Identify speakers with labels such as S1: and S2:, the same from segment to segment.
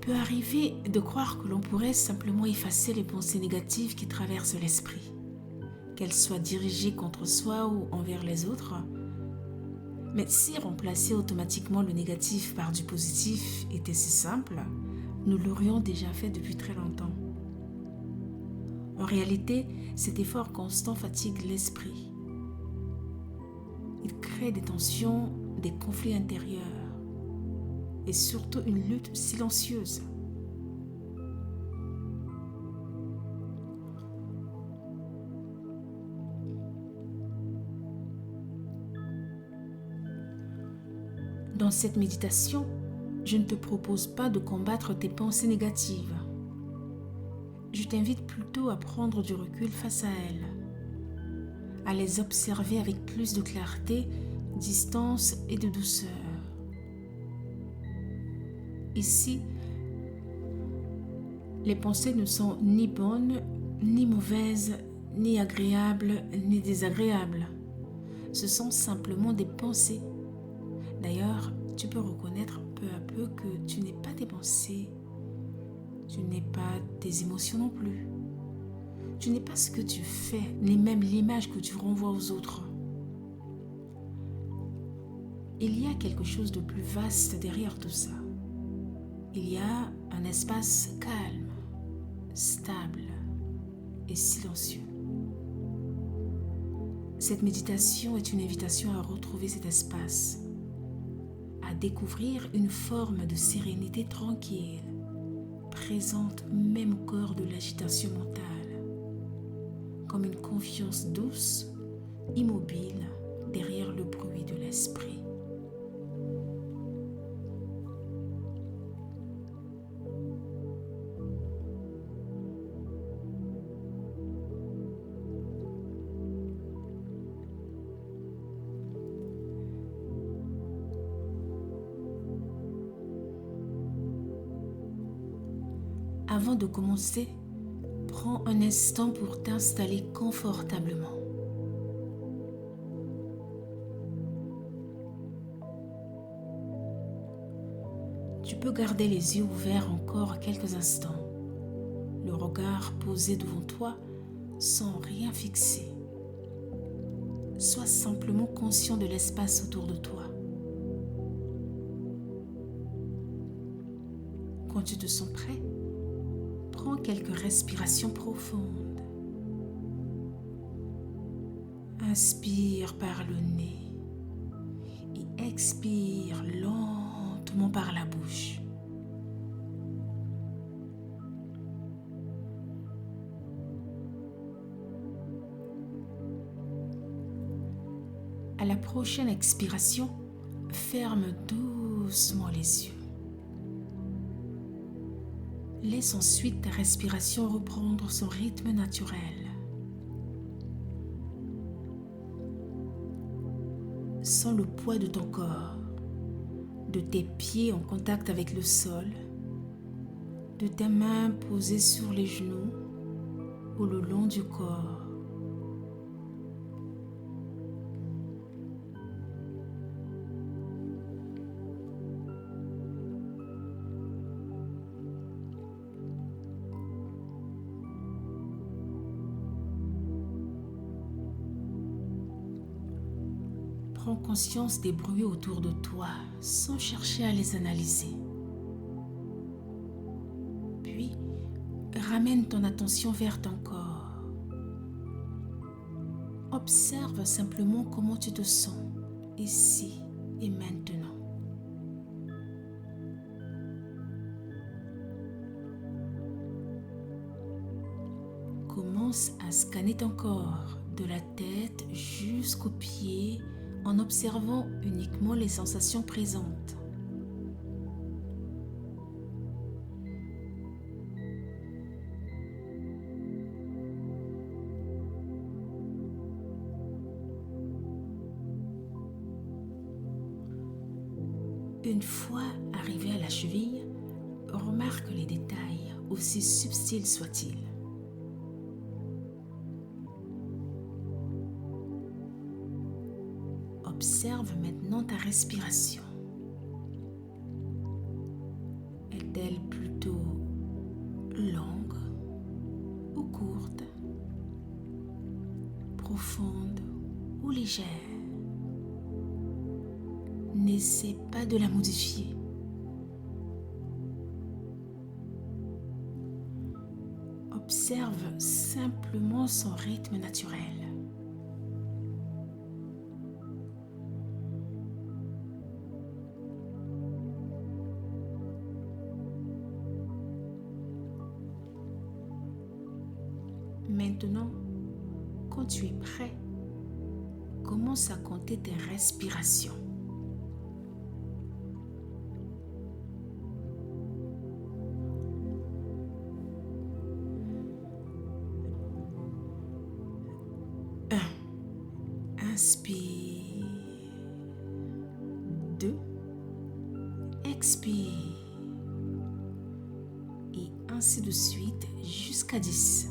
S1: peut arriver de croire que l'on pourrait simplement effacer les pensées négatives qui traversent l'esprit, qu'elles soient dirigées contre soi ou envers les autres. Mais si remplacer automatiquement le négatif par du positif était si simple, nous l'aurions déjà fait depuis très longtemps. En réalité, cet effort constant fatigue l'esprit. Il crée des tensions, des conflits intérieurs et surtout une lutte silencieuse. Dans cette méditation, je ne te propose pas de combattre tes pensées négatives. Je t'invite plutôt à prendre du recul face à elles, à les observer avec plus de clarté, distance et de douceur. Ici, les pensées ne sont ni bonnes, ni mauvaises, ni agréables, ni désagréables. Ce sont simplement des pensées. D'ailleurs, tu peux reconnaître peu à peu que tu n'es pas tes pensées, tu n'es pas tes émotions non plus. Tu n'es pas ce que tu fais, ni même l'image que tu renvoies aux autres. Il y a quelque chose de plus vaste derrière tout ça. Il y a un espace calme, stable et silencieux. Cette méditation est une invitation à retrouver cet espace, à découvrir une forme de sérénité tranquille, présente même au cœur de l'agitation mentale, comme une confiance douce, immobile, derrière le bruit de l'esprit. Avant de commencer, prends un instant pour t'installer confortablement. Tu peux garder les yeux ouverts encore quelques instants, le regard posé devant toi sans rien fixer. Sois simplement conscient de l'espace autour de toi. Quand tu te sens prêt, prends quelques respirations profondes. Inspire par le nez et expire lentement par la bouche. À la prochaine expiration, ferme doucement les yeux. Laisse ensuite ta respiration reprendre son rythme naturel. Sens le poids de ton corps, de tes pieds en contact avec le sol, de tes mains posées sur les genoux ou le long du corps. Prends conscience des bruits autour de toi sans chercher à les analyser. Puis, ramène ton attention vers ton corps. Observe simplement comment tu te sens ici et maintenant. Commence à scanner ton corps de la tête jusqu'aux pieds en observant uniquement les sensations présentes. Une fois arrivé à la cheville, remarque les détails, aussi subtils soient-ils. Observe maintenant ta respiration. Est-elle plutôt profonde ou légère. N'essaie pas de la modifier. Observe simplement son rythme naturel. Maintenant, quand tu es prêt, commence à compter tes respirations. Inspire. 2. Expire. Et ainsi de suite jusqu'à 10.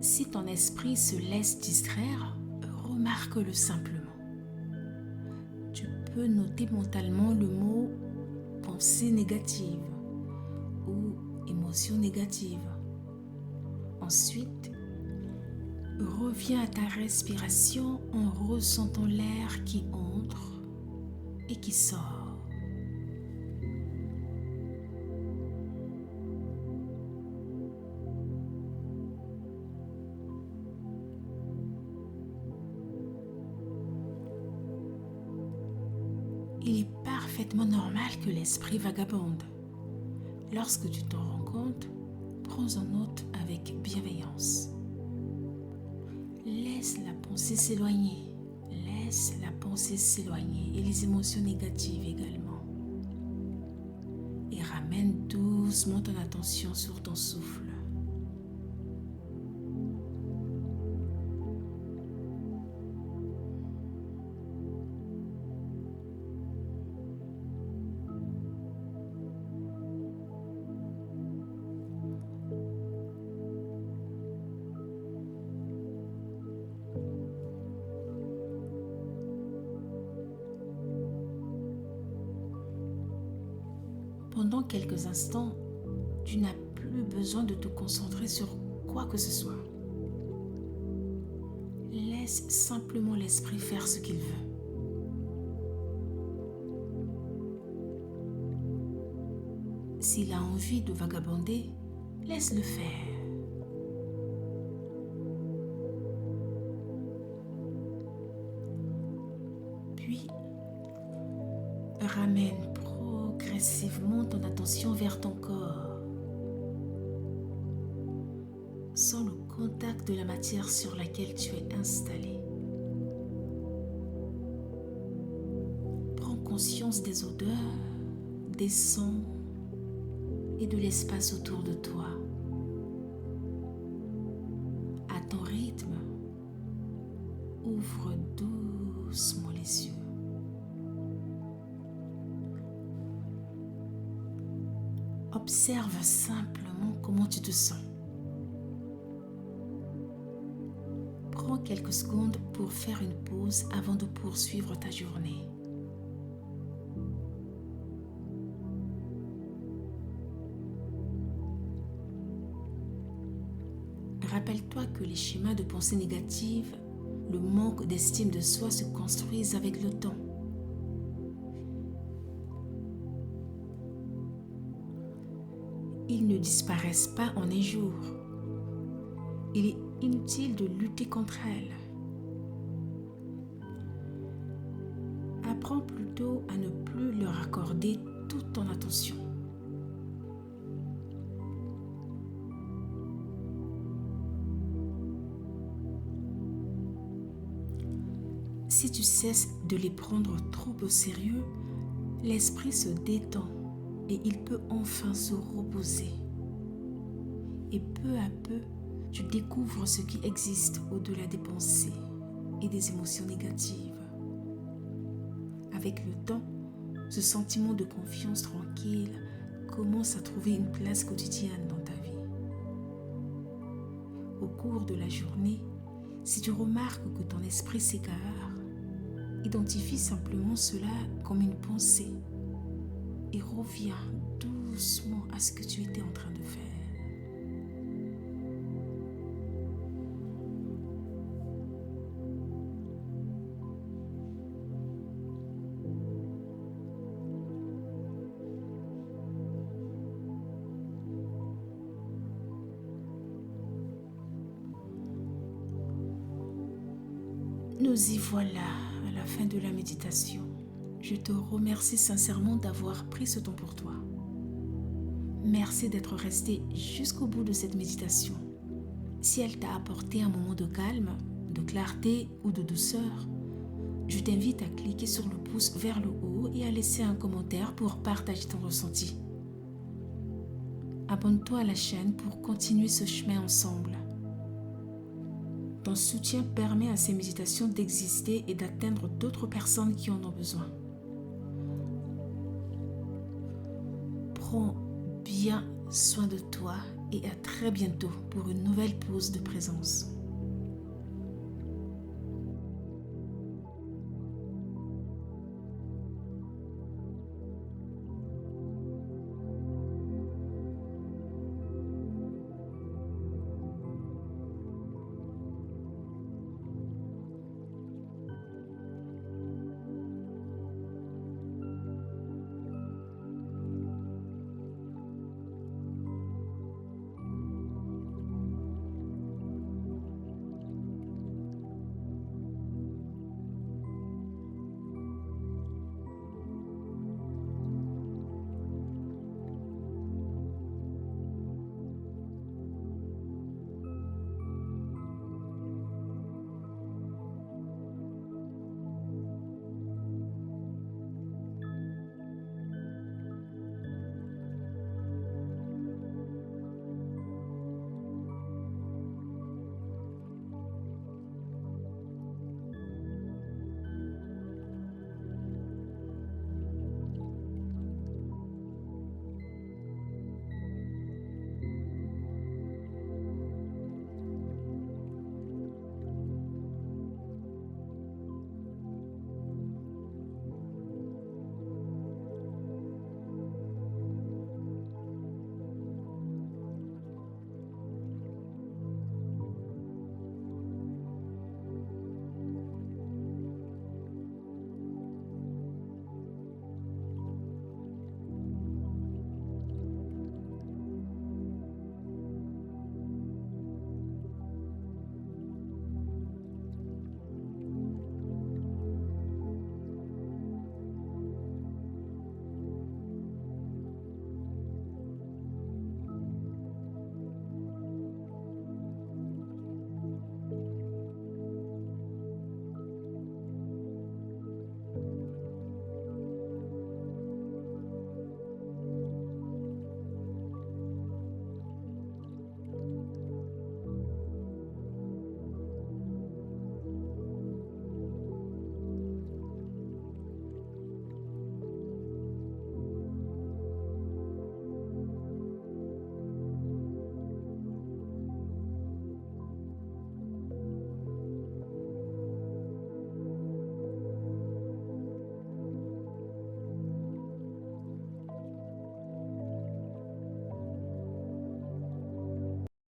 S1: Si ton esprit se laisse distraire, remarque-le simplement. Tu peux noter mentalement le mot pensée négative ou émotion négative. Ensuite, reviens à ta respiration en ressentant l'air qui entre et qui sort. Il est parfaitement normal que l'esprit vagabonde. Lorsque tu t'en rends compte, prends-en note avec bienveillance. Laisse la pensée s'éloigner. Laisse la pensée s'éloigner et les émotions négatives également. Et ramène doucement ton attention sur ton souffle. Pendant quelques instants, tu n'as plus besoin de te concentrer sur quoi que ce soit. Laisse simplement l'esprit faire ce qu'il veut. S'il a envie de vagabonder, laisse-le faire. Puis, ramène progressivement ton attention vers ton corps. Sens le contact de la matière sur laquelle tu es installé. Prends conscience des odeurs, des sons et de l'espace autour de toi. À ton rythme, ouvre doucement les yeux. Observe simplement comment tu te sens. Prends quelques secondes pour faire une pause avant de poursuivre ta journée. Rappelle-toi que les schémas de pensée négative, le manque d'estime de soi se construisent avec le temps. Ils ne disparaissent pas en un jour. Il est inutile de lutter contre elles. Apprends plutôt à ne plus leur accorder toute ton attention. Si tu cesses de les prendre trop au sérieux, l'esprit se détend et il peut enfin se reposer. Et peu à peu, tu découvres ce qui existe au-delà des pensées et des émotions négatives. Avec le temps, ce sentiment de confiance tranquille commence à trouver une place quotidienne dans ta vie. cours de la journée, si tu remarques que ton esprit s'égare, identifie simplement cela comme une pensée et reviens doucement à ce que tu étais en train de faire. Nous y voilà à la fin de la méditation. Je te remercie sincèrement d'avoir pris ce temps pour toi. Merci d'être resté jusqu'au bout de cette méditation. Si elle t'a apporté un moment de calme, de clarté ou de douceur, je t'invite à cliquer sur le pouce vers le haut et à laisser un commentaire pour partager ton ressenti. Abonne-toi à la chaîne pour continuer ce chemin ensemble. Ton soutien permet à ces méditations d'exister et d'atteindre d'autres personnes qui en ont besoin. Prends bien soin de toi et à très bientôt pour une nouvelle pause de présence.